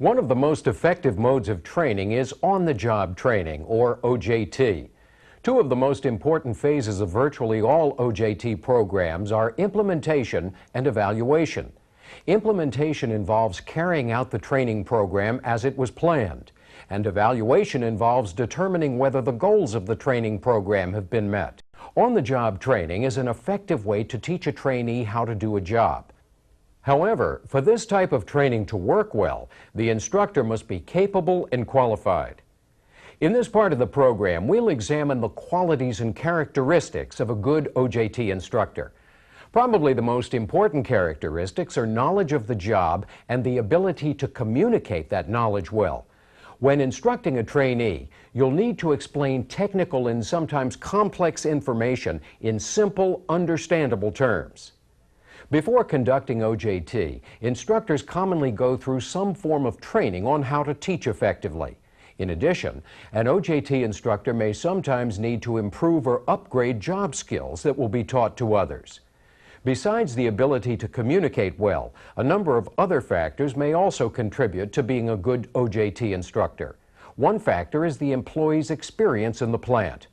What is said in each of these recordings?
One of the most effective modes of training is on-the-job training, or OJT. Two of the most important phases of virtually all OJT programs are implementation and evaluation. Implementation involves carrying out the training program as it was planned, and evaluation involves determining whether the goals of the training program have been met. On-the-job training is an effective way to teach a trainee how to do a job. However, for this type of training to work well, the instructor must be capable and qualified. In this part of the program, we'll examine the qualities and characteristics of a good OJT instructor. Probably the most important characteristics are knowledge of the job and the ability to communicate that knowledge well. When instructing a trainee, you'll need to explain technical and sometimes complex information in simple, understandable terms. Before conducting OJT, instructors commonly go through some form of training on how to teach effectively. In addition, an OJT instructor may sometimes need to improve or upgrade job skills that will be taught to others. Besides the ability to communicate well, a number of other factors may also contribute to being a good OJT instructor. One factor is the employee's experience in the plant.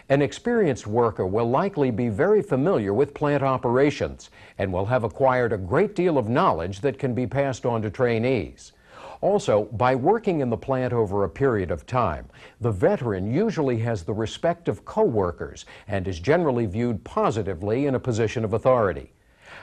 An experienced worker will likely be very familiar with plant operations and will have acquired a great deal of knowledge that can be passed on to trainees. Also, by working in the plant over a period of time, the veteran usually has the respect of co-workers and is generally viewed positively in a position of authority.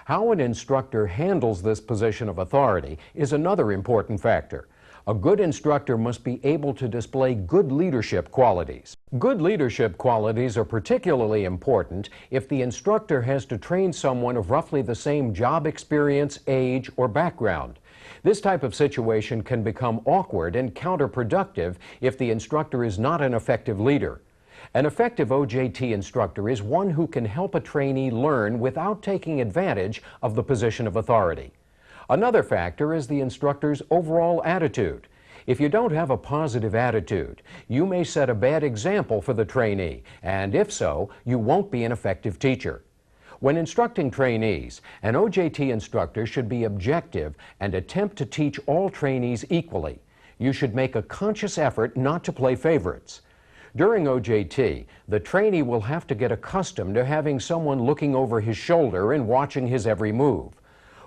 How an instructor handles this position of authority is another important factor. A good instructor must be able to display good leadership qualities. Good leadership qualities are particularly important if the instructor has to train someone of roughly the same job experience, age, or background. This type of situation can become awkward and counterproductive if the instructor is not an effective leader. An effective OJT instructor is one who can help a trainee learn without taking advantage of the position of authority. Another factor is the instructor's overall attitude. If you don't have a positive attitude, you may set a bad example for the trainee, and if so, you won't be an effective teacher. When instructing trainees, an OJT instructor should be objective and attempt to teach all trainees equally. You should make a conscious effort not to play favorites. During OJT, the trainee will have to get accustomed to having someone looking over his shoulder and watching his every move.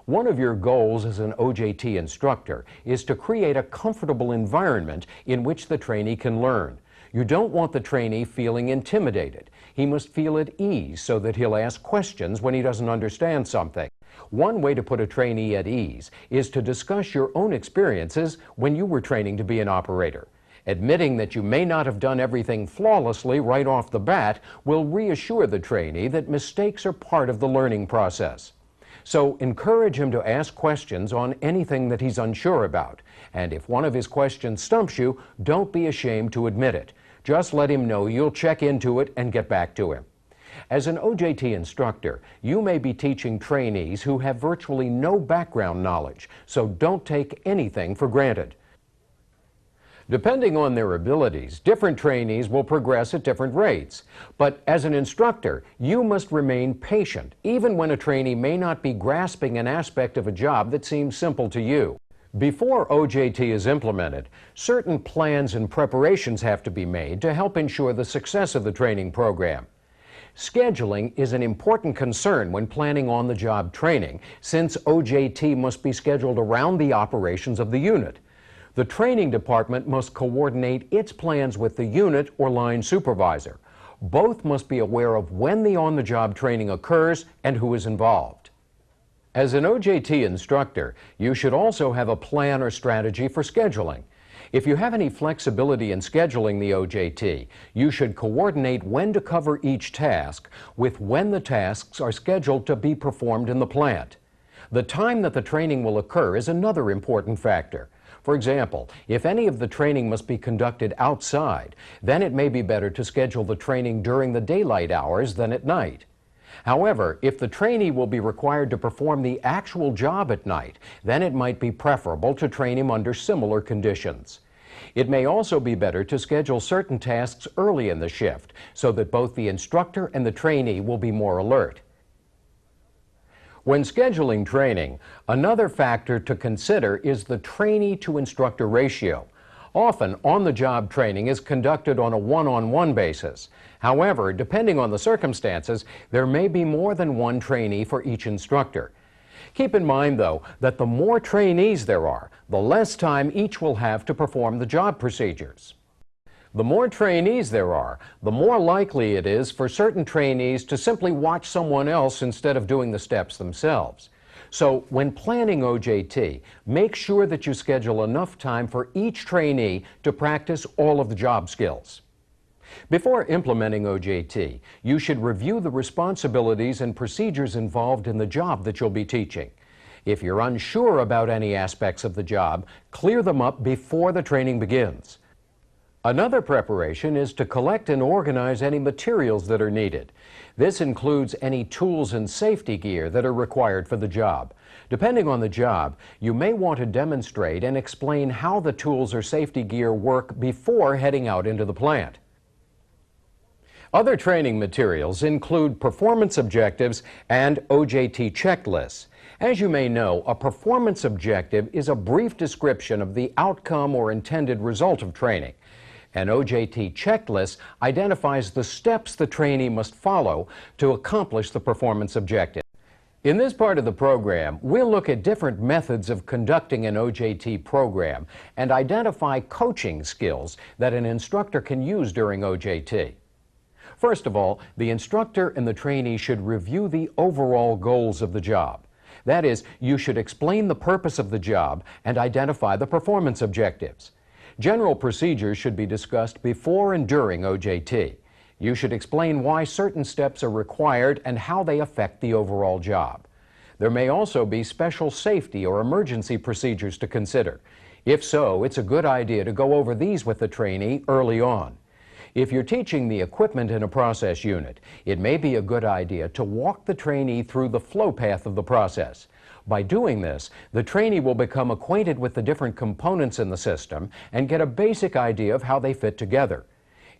One of your goals as an OJT instructor is to create a comfortable environment in which the trainee can learn. You don't want the trainee feeling intimidated. He must feel at ease so that he'll ask questions when he doesn't understand something. One way to put a trainee at ease is to discuss your own experiences when you were training to be an operator. Admitting that you may not have done everything flawlessly right off the bat will reassure the trainee that mistakes are part of the learning process. So encourage him to ask questions on anything that he's unsure about. And if one of his questions stumps you, don't be ashamed to admit it. Just let him know you'll check into it and get back to him. As an OJT instructor, you may be teaching trainees who have virtually no background knowledge, so don't take anything for granted. Depending on their abilities, different trainees will progress at different rates. But as an instructor, you must remain patient, even when a trainee may not be grasping an aspect of a job that seems simple to you. Before OJT is implemented, certain plans and preparations have to be made to help ensure the success of the training program. Scheduling is an important concern when planning on-the-job training, since OJT must be scheduled around the operations of the unit. The training department must coordinate its plans with the unit or line supervisor. Both must be aware of when the on-the-job training occurs and who is involved. As an OJT instructor, you should also have a plan or strategy for scheduling. If you have any flexibility in scheduling the OJT, you should coordinate when to cover each task with when the tasks are scheduled to be performed in the plant. The time that the training will occur is another important factor. For example, if any of the training must be conducted outside, then it may be better to schedule the training during the daylight hours than at night. However, if the trainee will be required to perform the actual job at night, then it might be preferable to train him under similar conditions. It may also be better to schedule certain tasks early in the shift so that both the instructor and the trainee will be more alert. When scheduling training, another factor to consider is the trainee-to-instructor ratio. Often, on-the-job training is conducted on a one-on-one basis. However, depending on the circumstances, there may be more than one trainee for each instructor. Keep in mind, though, that the more trainees there are, the less time each will have to perform the job procedures. The more trainees there are, the more likely it is for certain trainees to simply watch someone else instead of doing the steps themselves. So, when planning OJT, make sure that you schedule enough time for each trainee to practice all of the job skills. Before implementing OJT, you should review the responsibilities and procedures involved in the job that you'll be teaching. If you're unsure about any aspects of the job, clear them up before the training begins. Another preparation is to collect and organize any materials that are needed. This includes any tools and safety gear that are required for the job. Depending on the job, you may want to demonstrate and explain how the tools or safety gear work before heading out into the plant. Other training materials include performance objectives and OJT checklists. As you may know, a performance objective is a brief description of the outcome or intended result of training. An OJT checklist identifies the steps the trainee must follow to accomplish the performance objective. In this part of the program, we'll look at different methods of conducting an OJT program and identify coaching skills that an instructor can use during OJT. First of all, the instructor and the trainee should review the overall goals of the job. That is, you should explain the purpose of the job and identify the performance objectives. General procedures should be discussed before and during OJT. You should explain why certain steps are required and how they affect the overall job. There may also be special safety or emergency procedures to consider. If so, it's a good idea to go over these with the trainee early on. If you're teaching the equipment in a process unit, it may be a good idea to walk the trainee through the flow path of the process. By doing this, the trainee will become acquainted with the different components in the system and get a basic idea of how they fit together.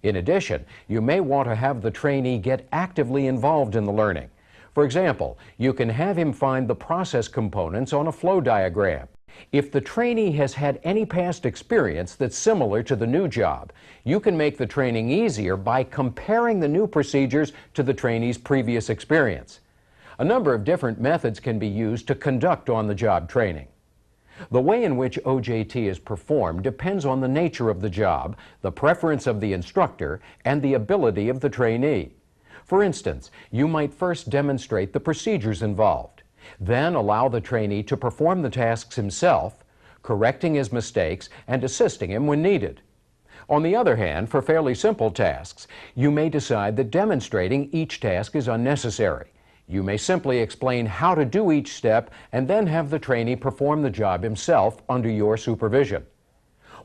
In addition, you may want to have the trainee get actively involved in the learning. For example, you can have him find the process components on a flow diagram. If the trainee has had any past experience that's similar to the new job, you can make the training easier by comparing the new procedures to the trainee's previous experience. A number of different methods can be used to conduct on-the-job training. The way in which OJT is performed depends on the nature of the job, the preference of the instructor, and the ability of the trainee. For instance, you might first demonstrate the procedures involved, then allow the trainee to perform the tasks himself, correcting his mistakes and assisting him when needed. On the other hand, for fairly simple tasks, you may decide that demonstrating each task is unnecessary. You may simply explain how to do each step and then have the trainee perform the job himself under your supervision.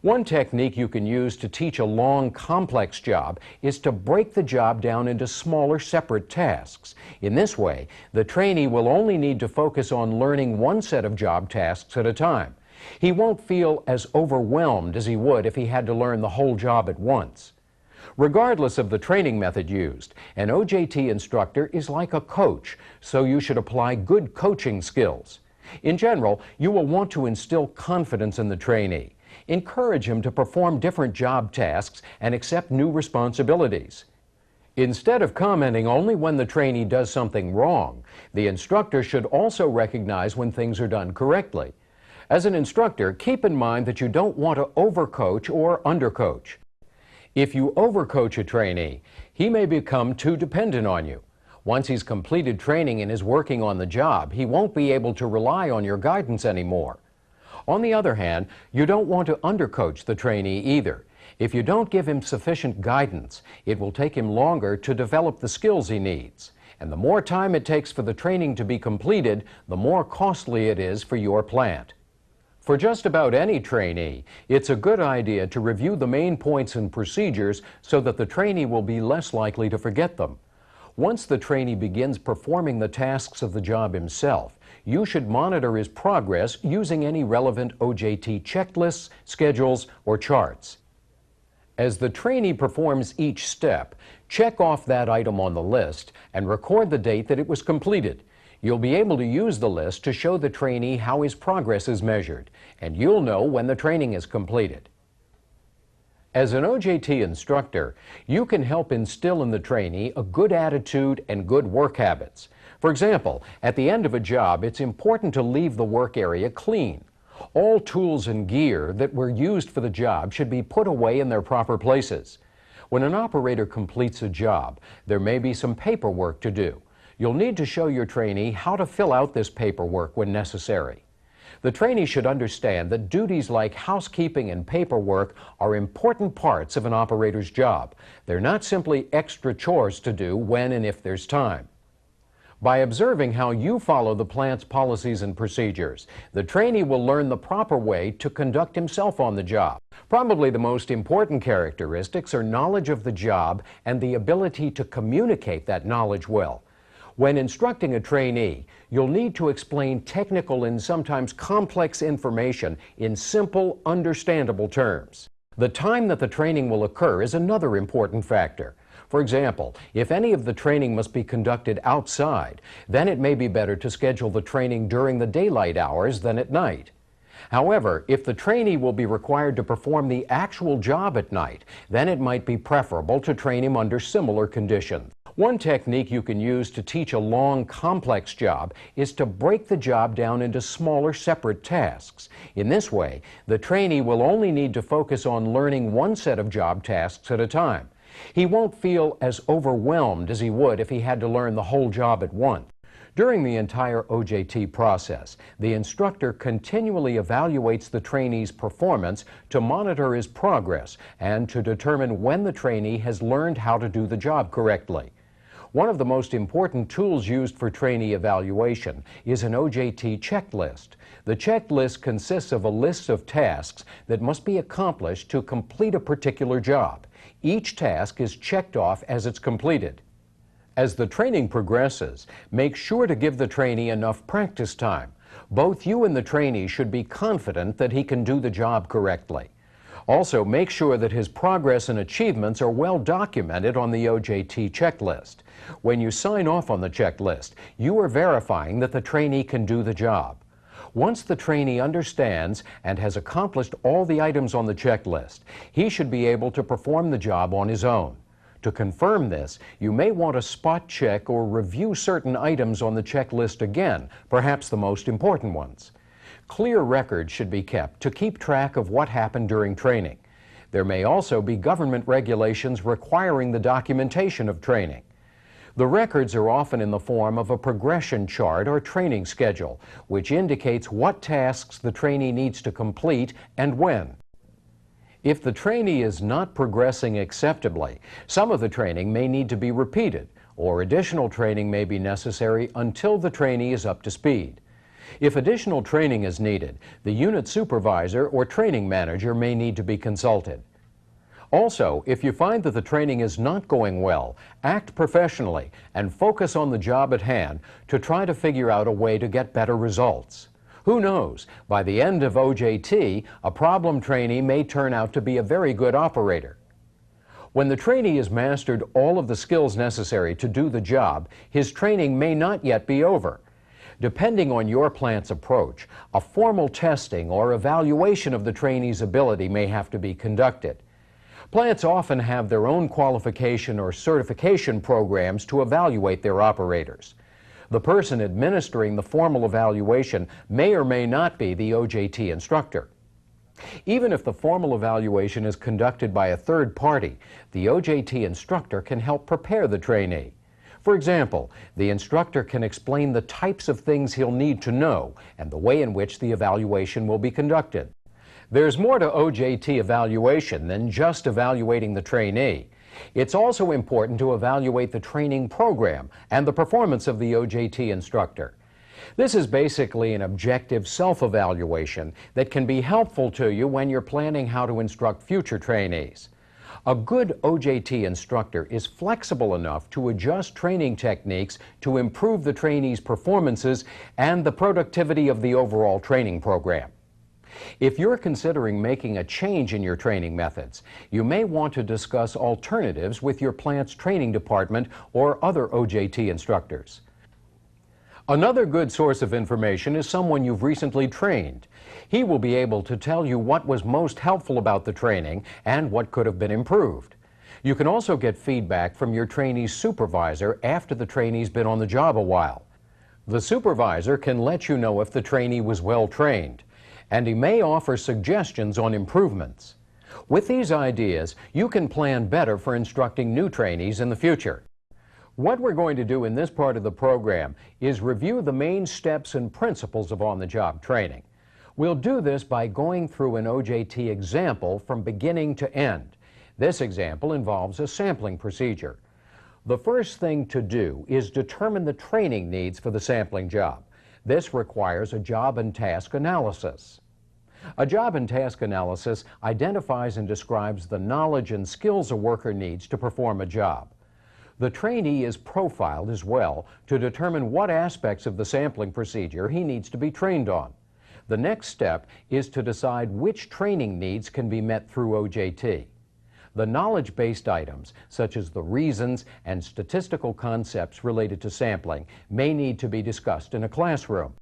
One technique you can use to teach a long, complex job is to break the job down into smaller, separate tasks. In this way, the trainee will only need to focus on learning one set of job tasks at a time. He won't feel as overwhelmed as he would if he had to learn the whole job at once. Regardless of the training method used, an OJT instructor is like a coach, so you should apply good coaching skills. In general, you will want to instill confidence in the trainee. Encourage him to perform different job tasks and accept new responsibilities. Instead of commenting only when the trainee does something wrong, the instructor should also recognize when things are done correctly. As an instructor, keep in mind that you don't want to overcoach or undercoach. If you overcoach a trainee, he may become too dependent on you. Once he's completed training and is working on the job, he won't be able to rely on your guidance anymore. On the other hand, you don't want to undercoach the trainee either. If you don't give him sufficient guidance, it will take him longer to develop the skills he needs. And the more time it takes for the training to be completed, the more costly it is for your plant. For just about any trainee, it's a good idea to review the main points and procedures so that the trainee will be less likely to forget them. Once the trainee begins performing the tasks of the job himself, you should monitor his progress using any relevant OJT checklists, schedules, or charts. As the trainee performs each step, check off that item on the list and record the date that it was completed. You'll be able to use the list to show the trainee how his progress is measured, and you'll know when the training is completed. As an OJT instructor, you can help instill in the trainee a good attitude and good work habits. For example, at the end of a job, it's important to leave the work area clean. All tools and gear that were used for the job should be put away in their proper places. When an operator completes a job, there may be some paperwork to do. You'll need to show your trainee how to fill out this paperwork when necessary. The trainee should understand that duties like housekeeping and paperwork are important parts of an operator's job. They're not simply extra chores to do when and if there's time. By observing how you follow the plant's policies and procedures, the trainee will learn the proper way to conduct himself on the job. Probably the most important characteristics are knowledge of the job and the ability to communicate that knowledge well. When instructing a trainee, you'll need to explain technical and sometimes complex information in simple, understandable terms. The time that the training will occur is another important factor. For example, if any of the training must be conducted outside, then it may be better to schedule the training during the daylight hours than at night. However, if the trainee will be required to perform the actual job at night, then it might be preferable to train him under similar conditions. One technique you can use to teach a long, complex job is to break the job down into smaller, separate tasks. In this way, the trainee will only need to focus on learning one set of job tasks at a time. He won't feel as overwhelmed as he would if he had to learn the whole job at once. During the entire OJT process, the instructor continually evaluates the trainee's performance to monitor his progress and to determine when the trainee has learned how to do the job correctly. One of the most important tools used for trainee evaluation is an OJT checklist. The checklist consists of a list of tasks that must be accomplished to complete a particular job. Each task is checked off as it's completed. As the training progresses, make sure to give the trainee enough practice time. Both you and the trainee should be confident that he can do the job correctly. Also, make sure that his progress and achievements are well documented on the OJT checklist. When you sign off on the checklist, you are verifying that the trainee can do the job. Once the trainee understands and has accomplished all the items on the checklist, he should be able to perform the job on his own. To confirm this, you may want to spot check or review certain items on the checklist again, perhaps the most important ones. Clear records should be kept to keep track of what happened during training. There may also be government regulations requiring the documentation of training. The records are often in the form of a progression chart or training schedule, which indicates what tasks the trainee needs to complete and when. If the trainee is not progressing acceptably, some of the training may need to be repeated, or additional training may be necessary until the trainee is up to speed. If additional training is needed, the unit supervisor or training manager may need to be consulted. Also, if you find that the training is not going well, act professionally and focus on the job at hand to try to figure out a way to get better results. Who knows, by the end of OJT, a problem trainee may turn out to be a very good operator. When the trainee has mastered all of the skills necessary to do the job, his training may not yet be over. Depending on your plant's approach, a formal testing or evaluation of the trainee's ability may have to be conducted. Plants often have their own qualification or certification programs to evaluate their operators. The person administering the formal evaluation may or may not be the OJT instructor. Even if the formal evaluation is conducted by a third party, the OJT instructor can help prepare the trainee. For example, the instructor can explain the types of things he'll need to know and the way in which the evaluation will be conducted. There's more to OJT evaluation than just evaluating the trainee. It's also important to evaluate the training program and the performance of the OJT instructor. This is basically an objective self-evaluation that can be helpful to you when you're planning how to instruct future trainees. A good OJT instructor is flexible enough to adjust training techniques to improve the trainee's performances and the productivity of the overall training program. If you're considering making a change in your training methods, you may want to discuss alternatives with your plant's training department or other OJT instructors. Another good source of information is someone you've recently trained. He will be able to tell you what was most helpful about the training and what could have been improved. You can also get feedback from your trainee's supervisor after the trainee's been on the job a while. The supervisor can let you know if the trainee was well trained, and he may offer suggestions on improvements. With these ideas, you can plan better for instructing new trainees in the future. What we're going to do in this part of the program is review the main steps and principles of on-the-job training. We'll do this by going through an OJT example from beginning to end. This example involves a sampling procedure. The first thing to do is determine the training needs for the sampling job. This requires a job and task analysis. A job and task analysis identifies and describes the knowledge and skills a worker needs to perform a job. The trainee is profiled as well to determine what aspects of the sampling procedure he needs to be trained on. The next step is to decide which training needs can be met through OJT. The knowledge-based items, such as the reasons and statistical concepts related to sampling, may need to be discussed in a classroom.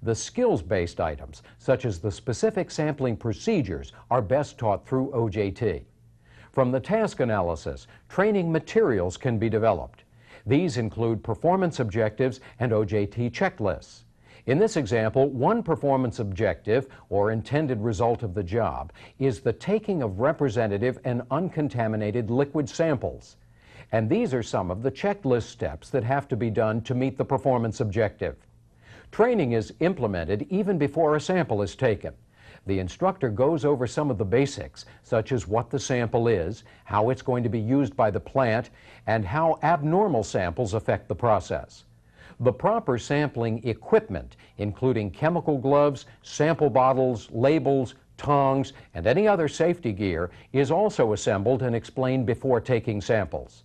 The skills-based items, such as the specific sampling procedures, are best taught through OJT. From the task analysis, training materials can be developed. These include performance objectives and OJT checklists. In this example, one performance objective, or intended result of the job, is the taking of representative and uncontaminated liquid samples. And these are some of the checklist steps that have to be done to meet the performance objective. Training is implemented even before a sample is taken. The instructor goes over some of the basics, such as what the sample is, how it's going to be used by the plant, and how abnormal samples affect the process. The proper sampling equipment, including chemical gloves, sample bottles, labels, tongs, and any other safety gear, is also assembled and explained before taking samples.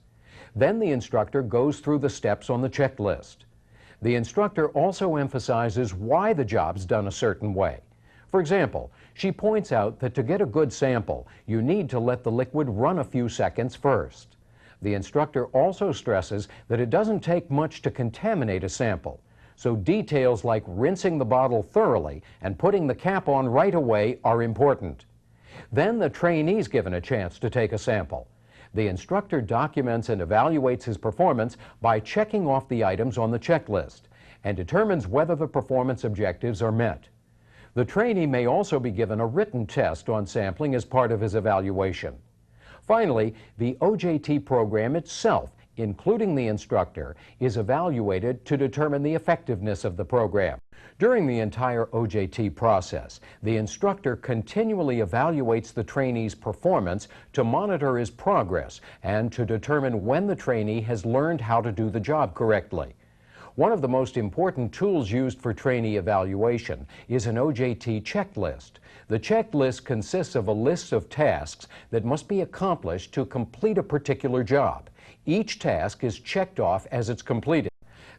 Then the instructor goes through the steps on the checklist. The instructor also emphasizes why the job's done a certain way. For example, she points out that to get a good sample, you need to let the liquid run a few seconds first. The instructor also stresses that it doesn't take much to contaminate a sample, so details like rinsing the bottle thoroughly and putting the cap on right away are important. Then the trainee's given a chance to take a sample. The instructor documents and evaluates his performance by checking off the items on the checklist and determines whether the performance objectives are met. The trainee may also be given a written test on sampling as part of his evaluation. Finally, the OJT program itself, including the instructor, is evaluated to determine the effectiveness of the program. During the entire OJT process, the instructor continually evaluates the trainee's performance to monitor his progress and to determine when the trainee has learned how to do the job correctly. One of the most important tools used for trainee evaluation is an OJT checklist. The checklist consists of a list of tasks that must be accomplished to complete a particular job. Each task is checked off as it's completed.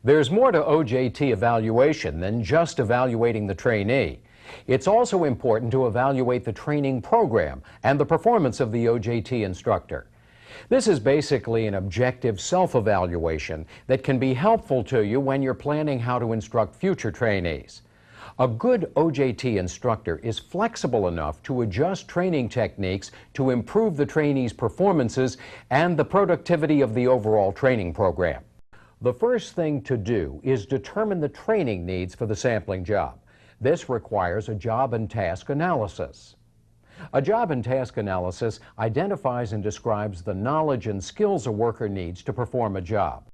There's more to OJT evaluation than just evaluating the trainee. It's also important to evaluate the training program and the performance of the OJT instructor. This is basically an objective self-evaluation that can be helpful to you when you're planning how to instruct future trainees. A good OJT instructor is flexible enough to adjust training techniques to improve the trainee's performances and the productivity of the overall training program. The first thing to do is determine the training needs for the sampling job. This requires a job and task analysis. A job and task analysis identifies and describes the knowledge and skills a worker needs to perform a job.